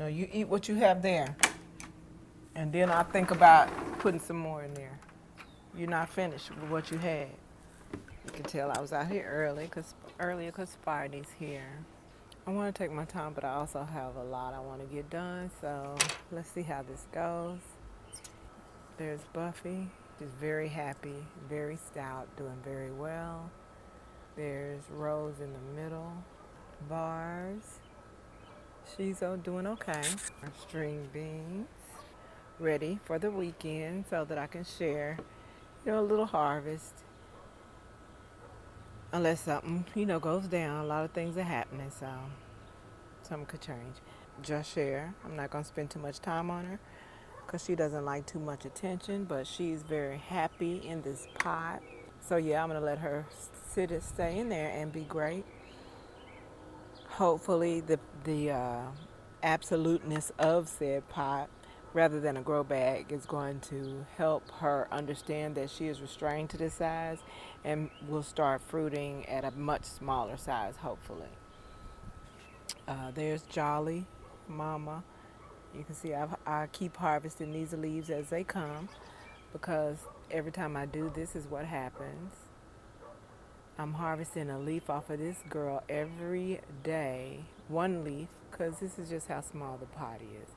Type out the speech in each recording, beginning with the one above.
No, you eat what you have there. And then I think about putting some more in there. You're not finished with what you had. You can tell I was out here earlier because Spidey's here. I want to take my time, but I also have a lot I want to get done. So let's see how this goes. There's Buffy. She's very happy, very stout, doing very well. There's Rose in the middle. Bars. She's doing okay. Our string beans. Ready for the weekend so that I can share, a little harvest. Unless something, goes down. A lot of things are happening, so something could change. Just share. I'm not going to spend too much time on her because she doesn't like too much attention, but she's very happy in this pot. So yeah, I'm going to let her stay in there and be great. Hopefully the absoluteness of said pot rather than a grow bag is going to help her understand that she is restrained to this size and will start fruiting at a much smaller size, hopefully. There's Jolly Mama. You can see I keep harvesting these leaves as they come because every time I do this is what happens. I'm harvesting a leaf off of this girl every day, one leaf, because this is just how small the pot is.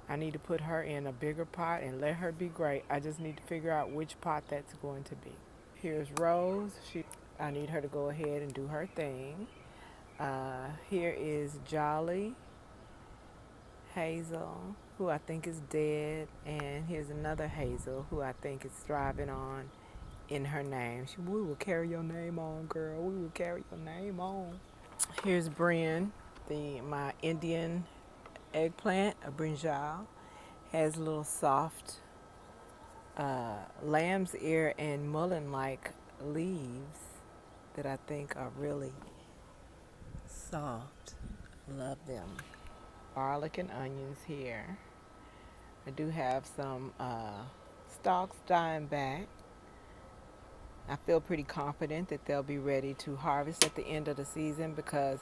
I need to put her in a bigger pot and let her be great. I just need to figure out which pot that's going to be. Here's Rose. I need her to go ahead and do her thing. Here is Jolly Hazel, who I think is dead. And here's another Hazel, who I think is thriving on in her name. We will carry your name on, girl. We will carry your name on. Here's Bryn, my Indian eggplant, a brinjal, has little soft lamb's ear and mullein-like leaves that I think are really soft. Love them. Garlic and onions here. I do have some stalks dying back. I feel pretty confident that they'll be ready to harvest at the end of the season because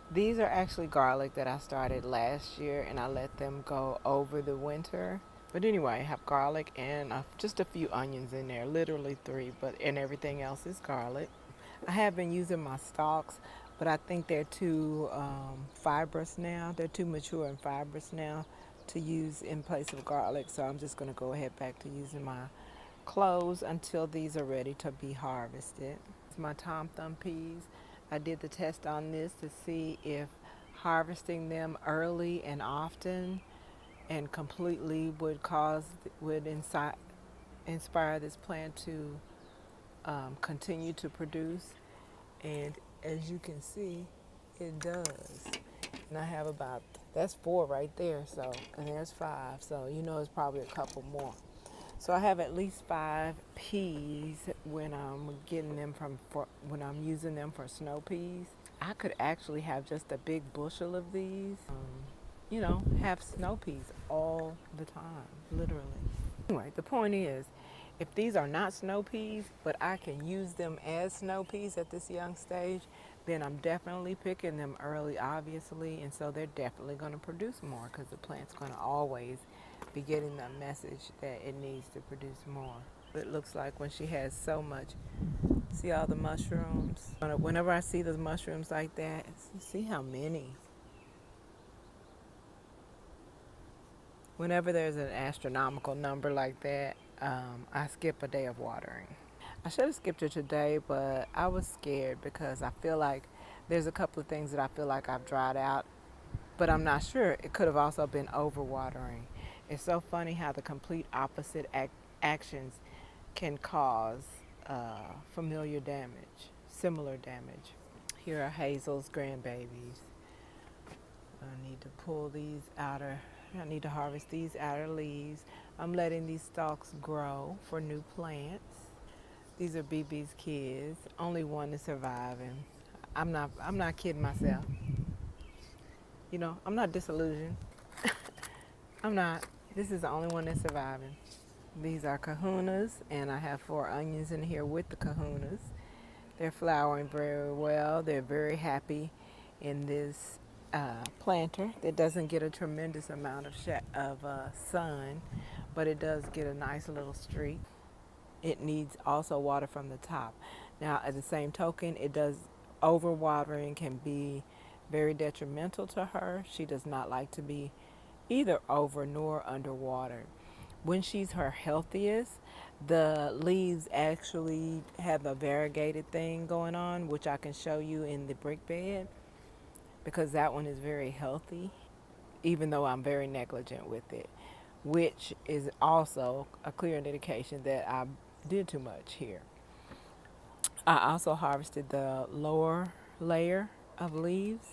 these are actually garlic that I started last year and I let them go over the winter. But anyway, I have garlic and just a few onions in there, literally 3, and everything else is garlic. I have been using my stalks, but I think they're too fibrous now. They're too mature and fibrous now to use in place of garlic, so I'm just going to go ahead back to using my cloves until these are ready to be harvested. It's my Tom Thumb peas. I did the test on this to see if harvesting them early and often and completely would inspire this plant to continue to produce. And as you can see, it does. And I have that's 4 right there, and there's 5, so it's probably a couple more. So I have at least 5 peas when I'm when I'm using them for snow peas. I could actually have just a big bushel of these, have snow peas all the time, literally. Anyway, the point is, if these are not snow peas, but I can use them as snow peas at this young stage, then I'm definitely picking them early, obviously, and so they're definitely going to produce more because the plant's going to always be getting the message that it needs to produce more. It looks like when she has so much. See all the mushrooms? Whenever I see those mushrooms like that, see how many. Whenever there's an astronomical number like that, I skip a day of watering. I should have skipped it today, but I was scared because I feel like there's a couple of things that I feel like I've dried out, but I'm not sure. It could have also been overwatering. It's so funny how the complete opposite actions can cause similar damage. Here are Hazel's grandbabies. I need to pull these outer. I need to harvest these outer leaves. I'm letting these stalks grow for new plants. These are BB's kids. Only one is surviving. I'm not kidding myself. I'm not disillusioned. I'm not. This is the only one that's surviving. These are kahunas, and I have 4 onions in here with the kahunas. They're flowering very well. They're very happy in this planter that doesn't get a tremendous amount of sun, but it does get a nice little streak. It needs also water from the top. Now, at the same token, it does overwatering can be very detrimental to her. She does not like to be either over nor underwater. When she's her healthiest, the leaves actually have a variegated thing going on, which I can show you in the brick bed because that one is very healthy, even though I'm very negligent with it, which is also a clear indication that I did too much here. I also harvested the lower layer of leaves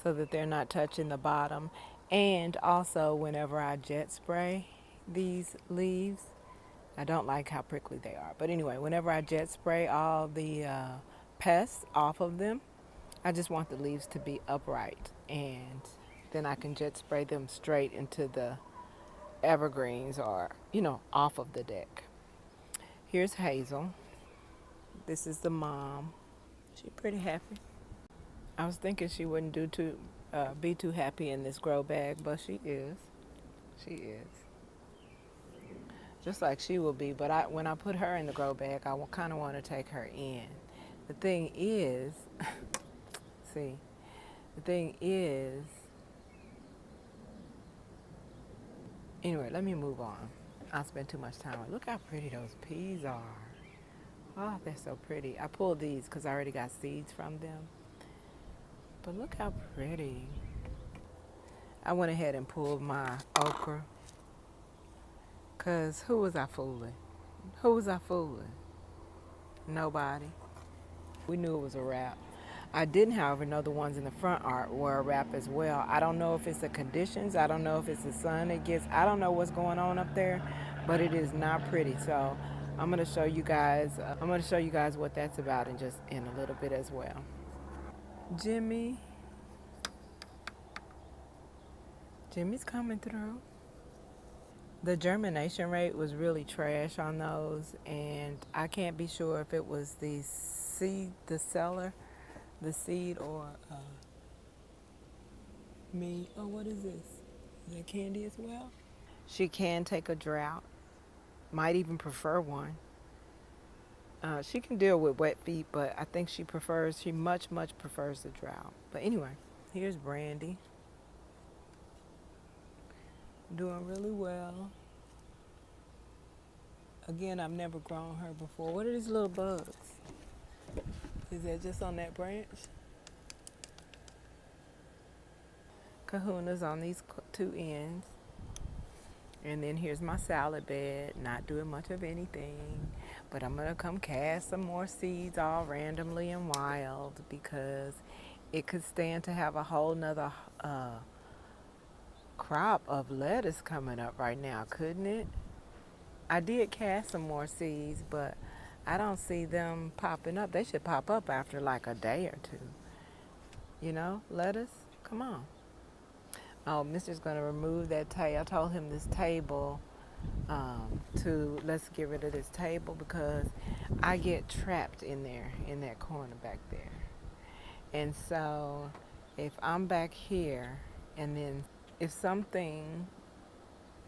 so that they're not touching the bottom. And also, whenever I jet spray these leaves, I don't like how prickly they are. But anyway, whenever I jet spray all the pests off of them, I just want the leaves to be upright. And then I can jet spray them straight into the evergreens or, off of the deck. Here's Hazel. This is the mom. She's pretty happy. I was thinking she wouldn't be too happy in this grow bag, but she is. She is. Just like she will be, but when I put her in the grow bag, I kind of want to take her in. The thing is, see, the thing is, anyway, let me move on. I spend too much time. Look how pretty those peas are. Oh, they're so pretty. I pulled these because I already got seeds from them. But look how pretty. I went ahead and pulled my okra. Because who was I fooling? Who was I fooling? Nobody. We knew it was a wrap. I didn't, however, know the ones in the front were a wrap as well. I don't know if it's the conditions. I don't know if it's the sun it gets. I don't know what's going on up there, but it is not pretty. So I'm going to show you guys. What that's about in a little bit as well. Jimmy's coming through. The germination rate was really trash on those, and I can't be sure if it was the seed or me. Oh, what is this? Is that candy as well? She can take a drought, might even prefer one. She can deal with wet feet, but I think she much prefers the drought. But anyway, here's Brandy. Doing really well. Again, I've never grown her before. What are these little bugs? Is that just on that branch? Kahuna's on these two ends. And then here's my salad bed, not doing much of anything. But I'm going to come cast some more seeds all randomly and wild because it could stand to have a whole nother crop of lettuce coming up right now, couldn't it? I did cast some more seeds, but I don't see them popping up. They should pop up after like a day or two. Lettuce, come on. Oh, Mister's going to remove that table. I told him this table, let's get rid of this table because I get trapped in there, in that corner back there. And so if I'm back here and then if something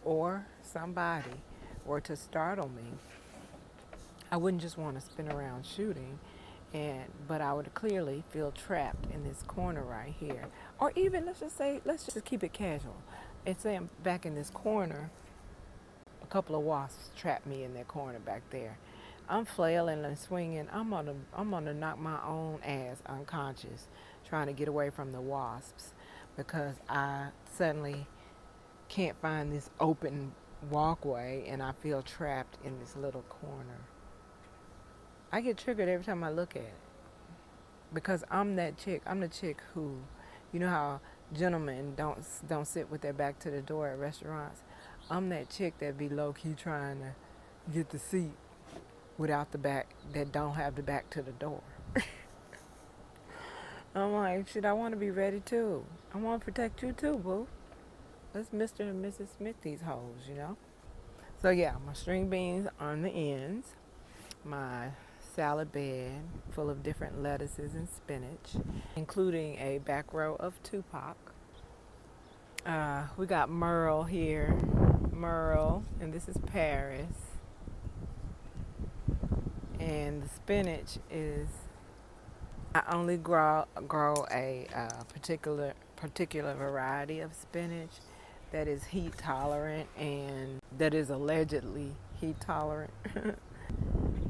or somebody were to startle me, I wouldn't just want to spin around shooting, but I would clearly feel trapped in this corner right here. Or even, let's just keep it casual. And say I'm back in this corner, a couple of wasps trapped me in that corner back there. I'm flailing and swinging. I'm gonna knock my own ass unconscious trying to get away from the wasps because I suddenly can't find this open walkway and I feel trapped in this little corner. I get triggered every time I look at it because I'm that chick. I'm the chick who, you know how gentlemen don't sit with their back to the door at restaurants. I'm that chick that be low key trying to get the seat without the back, that don't have the back to the door. I'm like, shit, I want to be ready too. I want to protect you too, boo. Let's Mr. and Mrs. Smith these hoes, So yeah, my string beans on the ends, my salad bed full of different lettuces and spinach, including a back row of Tupac. We got Merle here, Merle, and this is Paris. And the spinach is, I only grow a particular variety of spinach that is heat tolerant and that is allegedly heat tolerant.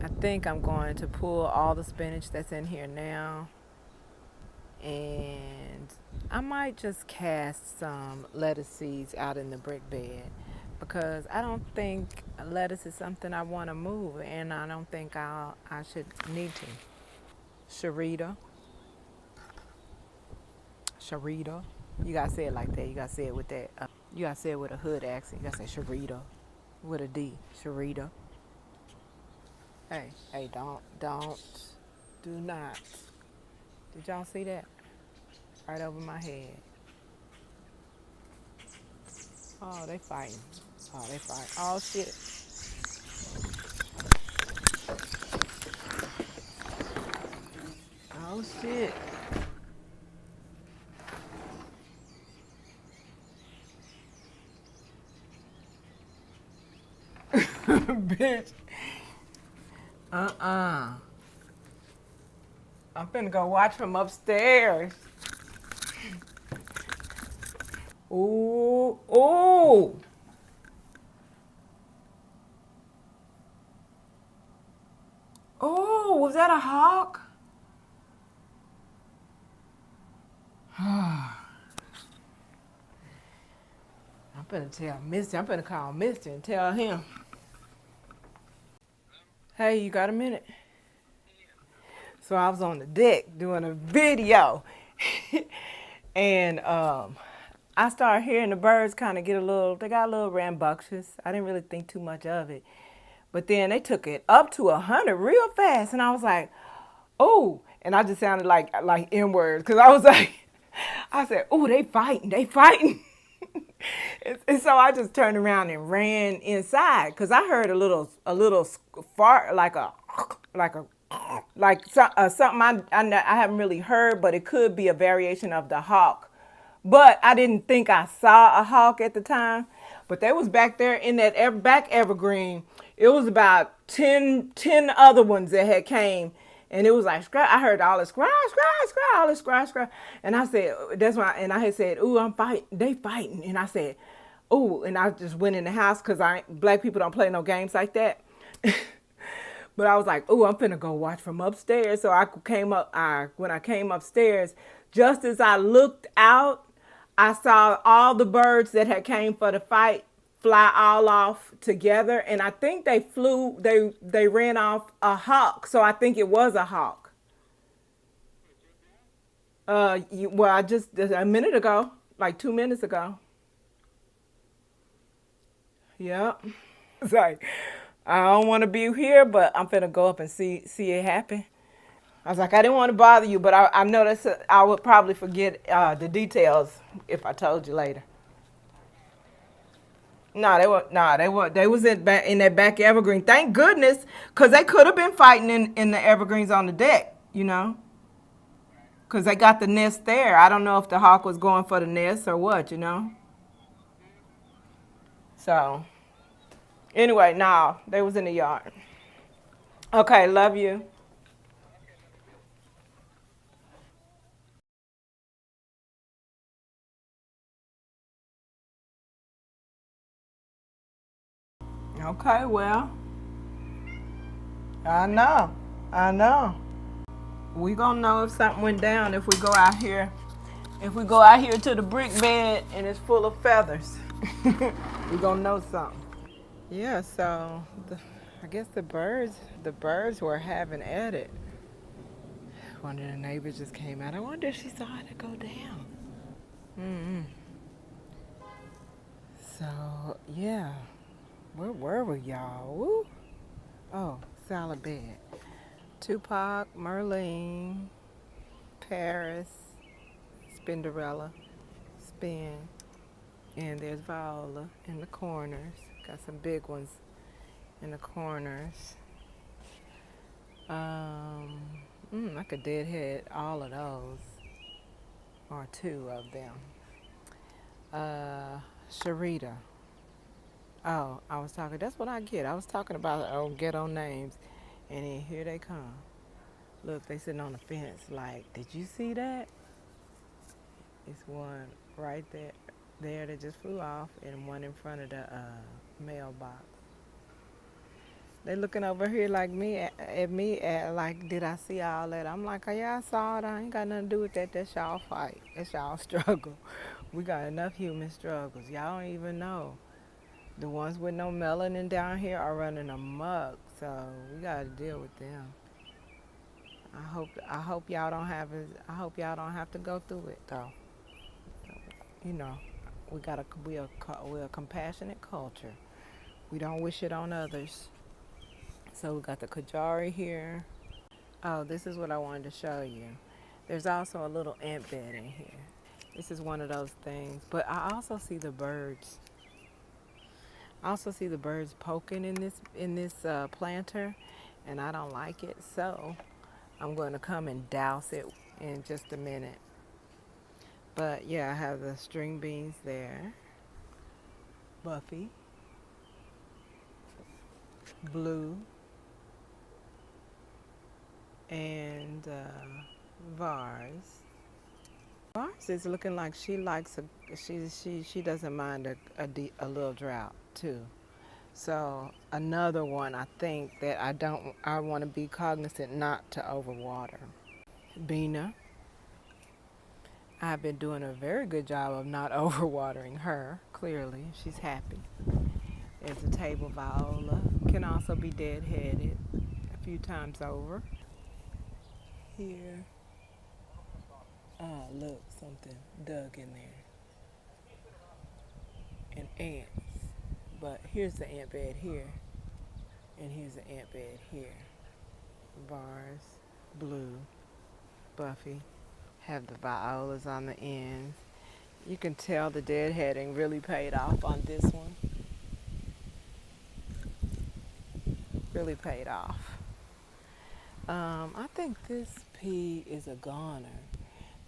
I think I'm going to pull all the spinach that's in here now, and I might just cast some lettuce seeds out in the brick bed because I don't think lettuce is something I want to move, and I don't think I should need to. Sharita. You gotta say it like that. You gotta say it with that. You gotta say it with a hood accent. You gotta say Sharita with a D. Sharita. Hey, do not. Did y'all see that? Right over my head. Oh, they fighting. Oh, shit. Oh, shit. Bitch. I'm finna go watch from upstairs. Ooh. Oh, was that a hawk? I'm finna tell Misty. I'm finna call Misty and tell him. Hey, you got a minute? So I was on the deck doing a video, and I started hearing the birds kind of they got a little rambunctious. I didn't really think too much of it. But then they took it up to 100 real fast, and I was like, oh, and I just sounded like N-words, because I was like, I said, oh, they fighting. And so I just turned around and ran inside, because I heard a little fart, something I haven't really heard, but it could be a variation of the hawk. But I didn't think I saw a hawk at the time. But they was back there in that back evergreen. It was about 10 other ones that had came. And it was like, I heard all this all this scratch. And I said, that's why, and I had said, ooh, I'm fighting. They fighting. And I said, ooh, and I just went in the house because black people don't play no games like that. But I was like, ooh, I'm finna go watch from upstairs. So when I came upstairs, just as I looked out, I saw all the birds that had came for the fight fly all off together. And I think they ran off a hawk. So I think it was a hawk. Just a minute ago, like 2 minutes ago. Yep. It's like, I don't want to be here, but I'm finna go up and see it happen. I was like, I didn't want to bother you, but I noticed I would probably forget the details if I told you later. No, they was in that back evergreen. Thank goodness, cause they could have been fighting in the evergreens on the deck, cause they got the nest there. I don't know if the hawk was going for the nest or what. So anyway, no, they was in the yard. Okay, love you. Okay, well, I know. We gonna know if something went down if we go out here. If we go out here to the brick bed and it's full of feathers, we gonna know something. Yeah. So I guess the birds were having at it. One of the neighbors just came out. I wonder if she saw it go down. So yeah, where were we, y'all? Woo. Oh, salad bed. Tupac, Merlene, Paris, Spinderella, Spin, and there's Viola in the corners. Got some big ones in the corners. I could deadhead all of those, or two of them. Sharita. Oh, I was talking. That's what I get. I was talking about ghetto names, and then here they come. Look, they sitting on the fence. Like, did you see that? It's one right there that just flew off, and one in front of the mailbox. They looking over here like like, did I see all that? I'm like, oh, yeah, I saw it. I ain't got nothing to do with that. That's y'all fight. That's y'all struggle. We got enough human struggles. Y'all don't even know. The ones with no melanin down here are running amok, so we gotta deal with them. I hope y'all don't have to go through it though. You know, we're a compassionate culture. We don't wish it on others. So we got the kajari here. Oh, this is what I wanted to show you. There's also a little ant bed in here. This is one of those things. But I also see the birds. I also see the birds poking in this planter, and I don't like it. So I'm going to come and douse it in just a minute. But yeah, I have the string beans there. Buffy. Blue. And Vars. Vars is looking like she likes she doesn't mind a little drought too. So another one I think that I want to be cognizant not to overwater. Bina, I've been doing a very good job of not overwatering her. Clearly, she's happy. There's a table viola, can also be deadheaded a few times over. Here, look, something dug in there, and ants. But here's the ant bed here, and here's the ant bed here. Vars, blue, Buffy, have the violas on the ends. You can tell the deadheading really paid off on this one. Really paid off. I think this pea is a goner.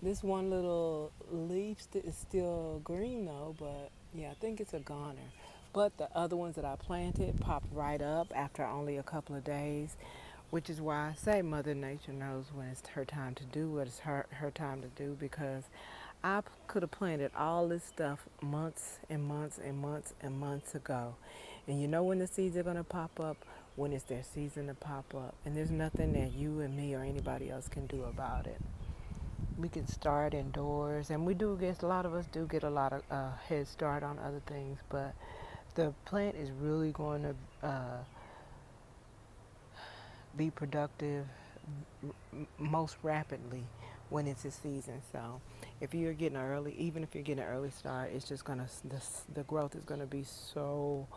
This one little leaf is still green though, but yeah, I think it's a goner. But the other ones that I planted popped right up after only a couple of days, which is why I say Mother Nature knows when it's her time to do what it's her time to do, because I could have planted all this stuff months and months and months and months ago. And you know when the seeds are going to pop up? When it's their season to pop up. And there's nothing that you and me or anybody else can do about it. We can start indoors, and a lot of us do get a lot of head start on other things, but the plant is really going to be productive most rapidly when it's its season. So if you're getting even if you're getting an early start, it's just gonna the growth is gonna be so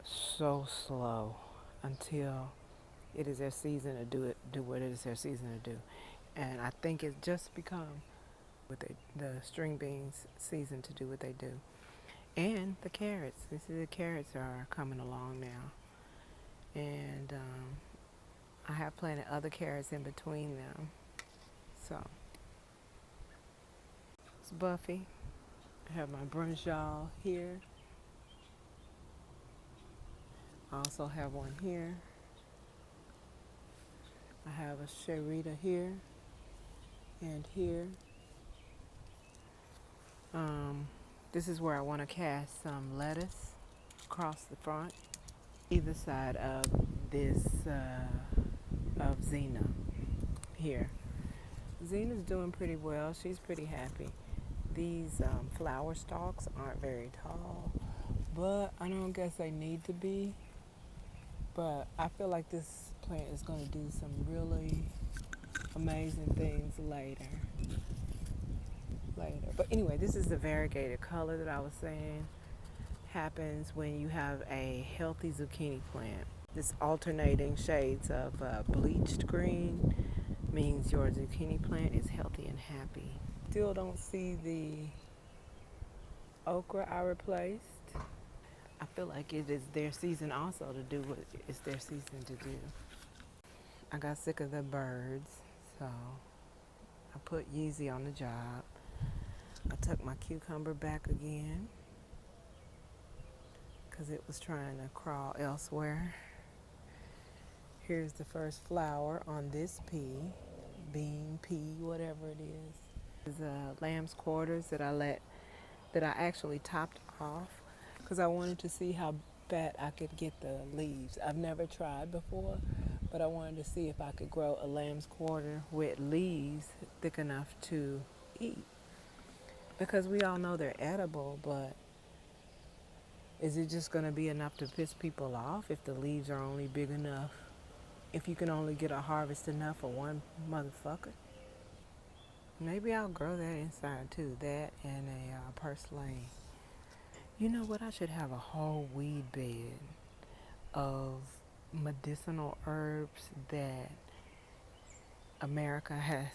slow until it is their season to do what it is their season to do. And I think it's just become the string beans season to do what they do. And the carrots. The carrots are coming along now. And I have planted other carrots in between them. So it's Buffy. I have my brinjal here. I also have one here. I have a sharita here and here. This is where I want to cast some lettuce across the front, either side of this of Xena here. Xena's doing pretty well. She's pretty happy. These flower stalks aren't very tall, but I don't guess they need to be. But I feel like this plant is going to do some really amazing things later. But anyway, this is the variegated color that I was saying happens when you have a healthy zucchini plant. This alternating shades of bleached green means your zucchini plant is healthy and happy. Still don't see the okra I replaced. I feel like it is their season also to do what it's their season to do. I got sick of the birds, so I put Yeezy on the job. I took my cucumber back again because it was trying to crawl elsewhere. Here's the first flower on this pea, whatever it is. This is lamb's quarters that I actually topped off because I wanted to see how bad I could get the leaves. I've never tried before, but I wanted to see if I could grow a lamb's quarter with leaves thick enough to eat. Because we all know they're edible, but is it just going to be enough to piss people off if the leaves are only big enough? If you can only get a harvest enough for one motherfucker? Maybe I'll grow that inside too, that and a purslane. You know what? I should have a whole weed bed of medicinal herbs that America has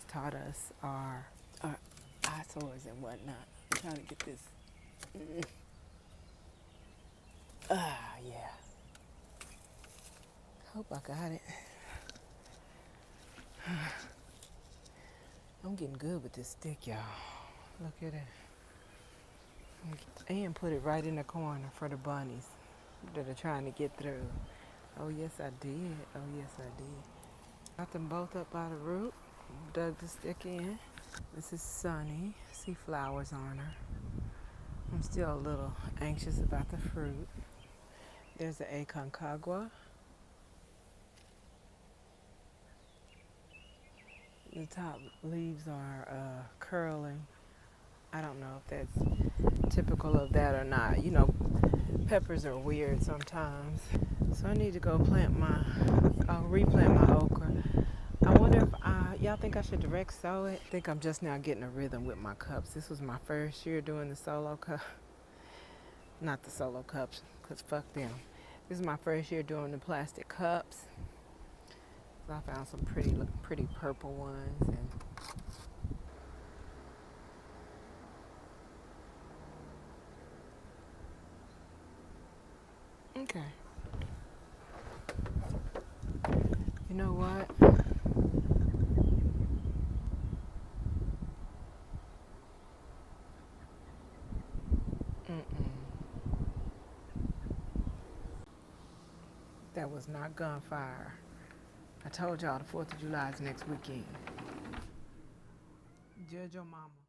taught us are eyesores and whatnot. I'm trying to get this. Yeah. Hope I got it. I'm getting good with this stick, y'all. Look at it. And put it right in the corner for the bunnies that are trying to get through. Oh, yes, I did. Oh, yes, I did. Got them both up by the root. Dug the stick in. This is Sunny. See flowers on her. I'm still a little anxious about the fruit. There's the Aconcagua. The top leaves are curling. I don't know if that's typical of that or not. You know, peppers are weird sometimes. So I need to go replant my okra. I wonder if y'all think I should direct sow it? I think I'm just now getting a rhythm with my cups. This was my first year doing the solo cup. Not the solo cups, because fuck them. This is my first year doing the plastic cups. So I found some pretty purple ones. And okay. You know what? That was not gunfire. I told y'all the 4th of July is next weekend. Judge your mama.